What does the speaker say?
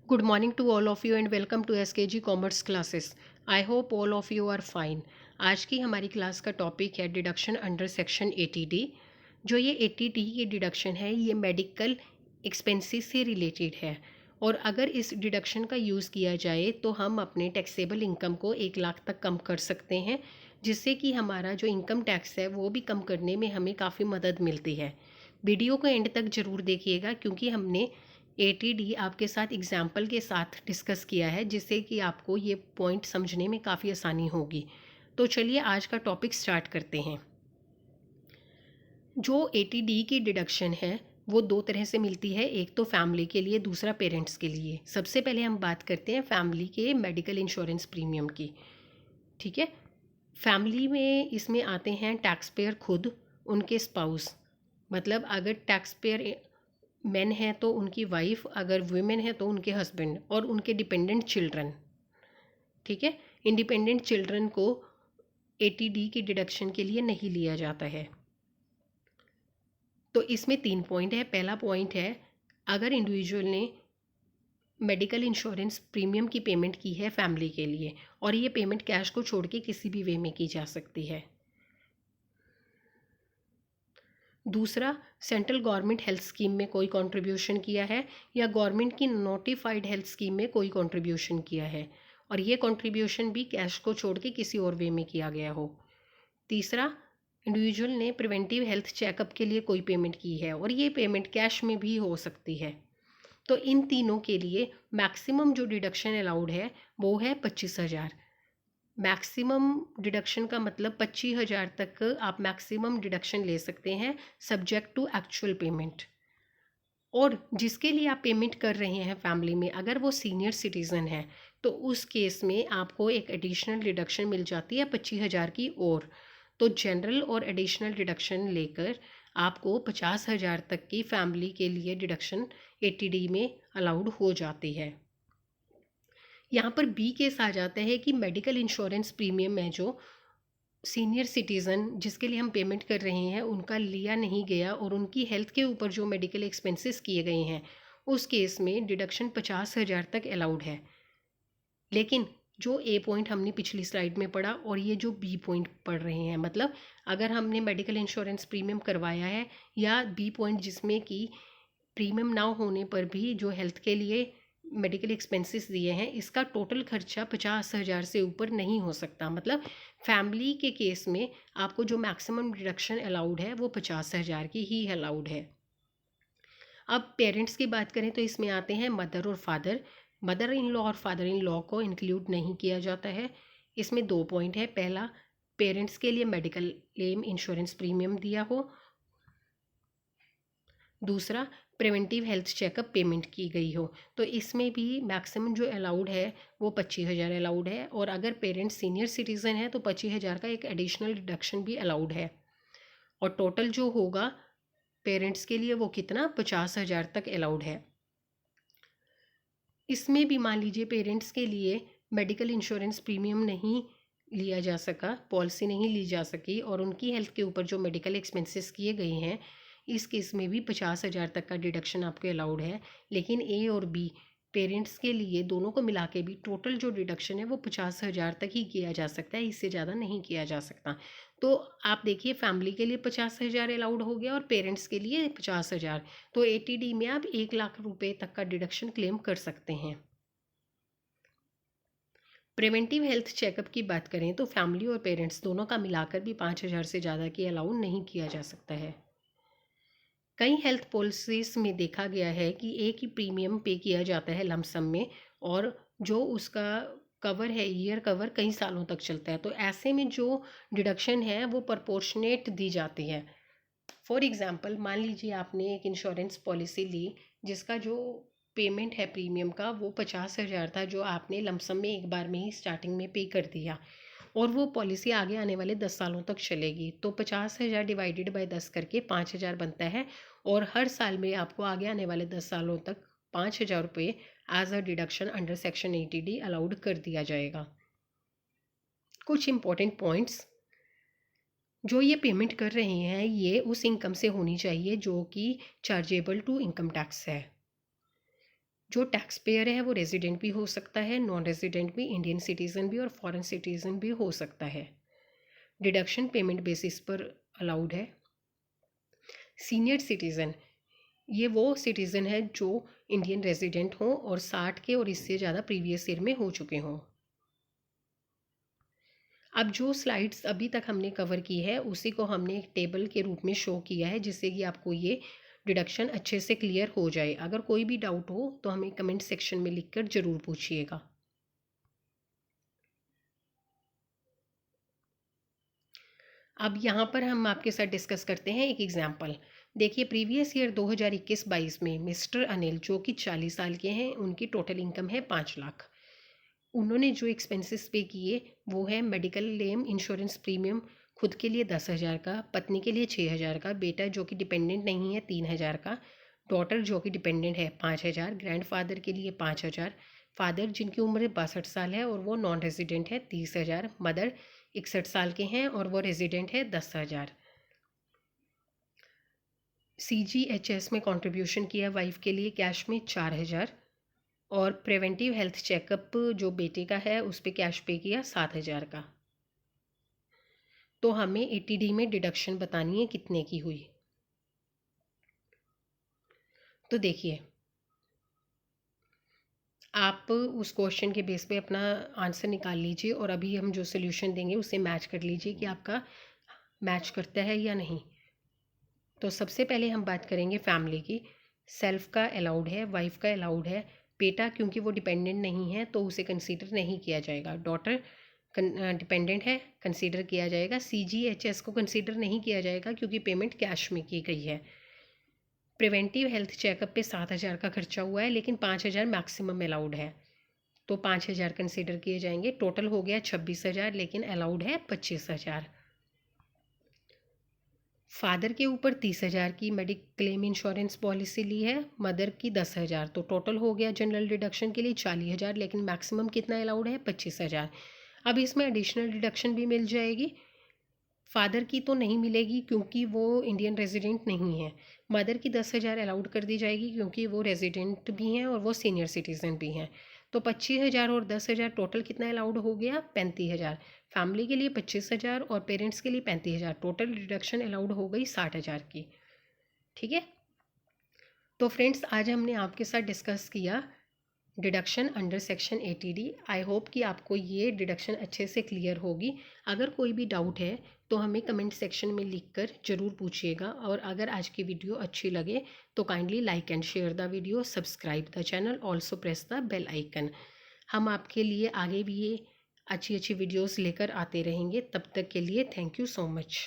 Good morning to all of you and welcome to SKG Commerce classes. I hope all of you are fine. आज की हमारी class का topic है deduction under section 80D। जो ये 80D की deduction है ये मेडिकल एक्सपेंसेस से रिलेटेड है और अगर इस डिडक्शन का यूज़ किया जाए तो हम अपने टैक्सेबल इनकम को 1 लाख तक कम कर सकते हैं, जिससे कि हमारा जो इनकम टैक्स है वो भी कम करने में हमें काफ़ी मदद मिलती है। वीडियो को एंड तक ज़रूर देखिएगा क्योंकि हमने 80D आपके साथ एग्जाम्पल के साथ डिस्कस किया है, जिससे कि आपको ये पॉइंट समझने में काफ़ी आसानी होगी। तो चलिए आज का टॉपिक स्टार्ट करते हैं। जो 80D की डिडक्शन है वो दो तरह से मिलती है, एक तो फैमिली के लिए, दूसरा पेरेंट्स के लिए। सबसे पहले हम बात करते हैं फैमिली के मेडिकल इंश्योरेंस प्रीमियम की। ठीक है, फैमिली में इसमें आते हैं टैक्स पेयर खुद, उनके स्पाउस, मतलब अगर टैक्स पेयर मेन है तो उनकी वाइफ, अगर वुमेन है तो उनके हस्बैंड और उनके डिपेंडेंट चिल्ड्रन। ठीक है, इंडिपेंडेंट चिल्ड्रन को 80D की डिडक्शन के लिए नहीं लिया जाता है। तो इसमें 3 पॉइंट है। पहला पॉइंट है, अगर इंडिविजुअल ने मेडिकल इंश्योरेंस प्रीमियम की पेमेंट की है फैमिली के लिए और ये पेमेंट कैश को छोड़ के किसी भी वे में की जा सकती है। दूसरा, सेंट्रल गवर्नमेंट हेल्थ स्कीम में कोई कंट्रीब्यूशन किया है या गवर्नमेंट की नोटिफाइड हेल्थ स्कीम में कोई कंट्रीब्यूशन किया है और ये कंट्रीब्यूशन भी कैश को छोड़ के किसी और वे में किया गया हो। तीसरा, इंडिविजुअल ने प्रिवेंटिव हेल्थ चेकअप के लिए कोई पेमेंट की है और ये पेमेंट कैश में भी हो सकती है। तो इन तीनों के लिए मैक्सिमम जो डिडक्शन अलाउड है वो है 25,000। मैक्सिमम डिडक्शन का मतलब 25,000 तक आप मैक्सिमम डिडक्शन ले सकते हैं, सब्जेक्ट टू एक्चुअल पेमेंट। और जिसके लिए आप पेमेंट कर रहे हैं फैमिली में, अगर वो सीनियर सिटीज़न है तो उस केस में आपको एक एडिशनल डिडक्शन मिल जाती है 25,000 की। और तो जनरल और एडिशनल डिडक्शन लेकर आपको 50,000 तक की फैमिली के लिए डिडक्शन 80D में अलाउड हो जाती है। यहाँ पर बी केस आ जाता है कि मेडिकल इंश्योरेंस प्रीमियम है जो सीनियर सिटीज़न जिसके लिए हम पेमेंट कर रहे हैं उनका लिया नहीं गया और उनकी हेल्थ के ऊपर जो मेडिकल एक्सपेंसेस किए गए हैं, उस केस में डिडक्शन 50,000 तक अलाउड है। लेकिन जो ए पॉइंट हमने पिछली स्लाइड में पढ़ा और ये जो बी पॉइंट पढ़ रहे हैं, मतलब अगर हमने मेडिकल इंश्योरेंस प्रीमियम करवाया है, या बी पॉइंट जिसमें कि प्रीमियम ना होने पर भी जो हेल्थ के लिए मेडिकल एक्सपेंसेस दिए हैं, इसका टोटल खर्चा 50,000 से ऊपर नहीं हो सकता। मतलब फैमिली के केस में आपको जो मैक्सिमम डिडक्शन अलाउड है वो 50,000 की ही अलाउड है। अब पेरेंट्स की बात करें तो इसमें आते हैं मदर और फादर। मदर इन लॉ और फादर इन लॉ को इंक्लूड नहीं किया जाता है। इसमें 2 पॉइंट है। पहला, पेरेंट्स के लिए मेडिकल क्लेम इंश्योरेंस प्रीमियम दिया हो। दूसरा, प्रिवेंटिव हेल्थ चेकअप पेमेंट की गई हो। तो इसमें भी मैक्सिमम जो अलाउड है वो 25,000 अलाउड है और अगर पेरेंट्स सीनियर सिटीज़न है तो 25,000 का एक एडिशनल डिडक्शन भी अलाउड है। और टोटल जो होगा पेरेंट्स के लिए वो कितना, 50,000 तक अलाउड है। इसमें भी मान लीजिए पेरेंट्स के लिए मेडिकल इंश्योरेंस प्रीमियम नहीं लिया जा सका, पॉलिसी नहीं ली जा सकी और उनकी हेल्थ के ऊपर जो मेडिकल एक्सपेंसेस किए गए हैं, इस केस में भी 50,000 तक का डिडक्शन आपके अलाउड है। लेकिन ए और बी पेरेंट्स के लिए दोनों को मिला के भी टोटल जो डिडक्शन है वो 50,000 तक ही किया जा सकता है, इससे ज़्यादा नहीं किया जा सकता। तो आप देखिए, फैमिली के लिए 50,000 अलाउड हो गया और पेरेंट्स के लिए 50,000। तो 80D में आप 1 लाख रुपए तक का डिडक्शन क्लेम कर सकते हैं। प्रिवेंटिव हेल्थ चेकअप की बात करें तो फैमिली और पेरेंट्स दोनों का मिलाकर भी 5,000 से ज़्यादा की अलाउड नहीं किया जा सकता है। कई हेल्थ पॉलिसीज में देखा गया है कि एक ही प्रीमियम पे किया जाता है लमसम में और जो उसका कवर है, ईयर कवर कई सालों तक चलता है। तो ऐसे में जो डिडक्शन है वो प्रपोर्शनेट दी जाती है। फॉर एग्ज़ाम्पल, मान लीजिए आपने एक इंश्योरेंस पॉलिसी ली जिसका जो पेमेंट है प्रीमियम का वो 50,000 था, जो आपने लमसम में एक बार में ही स्टार्टिंग में पे कर दिया और वो पॉलिसी आगे आने वाले 10 सालों तक चलेगी। तो 50,000 डिवाइडेड बाय 10 करके 5,000 बनता है और हर साल में आपको आगे आने वाले 10 सालों तक 5,000 रुपये as a deduction under section 80D allowed कर दिया जाएगा। कुछ इंपॉर्टेंट पॉइंट्स, जो ये पेमेंट कर रहे हैं ये उस इनकम से होनी चाहिए जो कि चार्जेबल टू इनकम टैक्स है। जो टैक्स पेयर है वो रेजिडेंट भी हो सकता है, नॉन रेजिडेंट भी, इंडियन सिटीज़न भी और फॉरेन सिटीज़न भी हो सकता है। डिडक्शन पेमेंट बेसिस पर अलाउड है। सीनियर सिटीज़न, ये वो सिटीज़न है जो इंडियन रेजिडेंट हों और 60 के और इससे ज़्यादा प्रीवियस ईयर में हो चुके हों। अब जो स्लाइड्स अभी तक हमने कवर की है उसी को हमने एक टेबल के रूप में शो किया है, जिससे कि आपको ये डिडक्शन अच्छे से क्लियर हो जाए। अगर कोई भी डाउट हो तो हमें कमेंट सेक्शन में लिखकर ज़रूर पूछिएगा। अब यहाँ पर हम आपके साथ डिस्कस करते हैं एक एग्जाम्पल। देखिए, प्रीवियस ईयर 2021-22 में मिस्टर अनिल जो कि 40 साल के हैं, उनकी टोटल इनकम है 5 लाख। उन्होंने जो एक्सपेंसेस पे किए वो है मेडिकल क्लेम इंश्योरेंस प्रीमियम, खुद के लिए 10,000 का, पत्नी के लिए 6,000 का, बेटा जो कि डिपेंडेंट नहीं है 3,000 का, डॉटर जो कि डिपेंडेंट है 5,000, ग्रैंडफादर के लिए 5,000, फादर जिनकी उम्र 62 साल है और वो नॉन रेजिडेंट है 30,000, मदर 61 साल के हैं और वो रेजिडेंट है 10,000। CGHS में कंट्रीब्यूशन किया वाइफ के लिए कैश में 4,000 और प्रिवेंटिव हेल्थ चेकअप जो बेटे का है उस पर कैश पे किया 7,000 का। तो हमें ATD में डिडक्शन बतानी है कितने की हुई। तो देखिए, आप उस क्वेश्चन के बेस पे अपना आंसर निकाल लीजिए और अभी हम जो सोल्यूशन देंगे उससे मैच कर लीजिए कि आपका मैच करता है या नहीं। तो सबसे पहले हम बात करेंगे फैमिली की। सेल्फ का अलाउड है, वाइफ का अलाउड है, बेटा क्योंकि वो डिपेंडेंट नहीं है तो उसे कंसीडर नहीं किया जाएगा, डॉटर डिपेंडेंट है कंसीडर किया जाएगा, CGHS को कंसीडर नहीं किया जाएगा क्योंकि पेमेंट कैश में की गई है। प्रिवेंटिव हेल्थ चेकअप पे 7,000 का खर्चा हुआ है लेकिन 5,000 मैक्सिमम अलाउड है तो 5,000 कंसीडर किए जाएंगे। टोटल हो गया 26,000 लेकिन अलाउड है 25,000। फादर के ऊपर 30,000 की मेडिक क्लेम इंश्योरेंस पॉलिसी ली है, मदर की 10,000, तो टोटल हो गया जनरल डिडक्शन के लिए 40,000 लेकिन मैक्सिमम कितना अलाउड है 25,000। अब इसमें एडिशनल डिडक्शन भी मिल जाएगी। फादर की तो नहीं मिलेगी क्योंकि वो इंडियन रेजिडेंट नहीं है। मदर की 10,000 अलाउड कर दी जाएगी क्योंकि वो रेजिडेंट भी हैं और वो सीनियर सिटीज़न भी हैं। तो 25,000 और 10,000 टोटल कितना अलाउड हो गया 35,000। फैमिली के लिए 25,000 और पेरेंट्स के लिए 35,000, टोटल डिडक्शन अलाउड हो गई 60,000 की। ठीक है। तो फ्रेंड्स, आज हमने आपके साथ डिस्कस किया deduction under section ATD। I hope कि आपको ये डिडक्शन अच्छे से क्लियर होगी। अगर कोई भी डाउट है तो हमें कमेंट सेक्शन में लिखकर ज़रूर पूछिएगा और अगर आज की वीडियो अच्छी लगे तो kindly like and share the video, subscribe the channel, also press the bell icon. हम आपके लिए आगे भी ये अच्छी अच्छी वीडियोस लेकर आते रहेंगे। तब तक के लिए थैंक यू सो मच।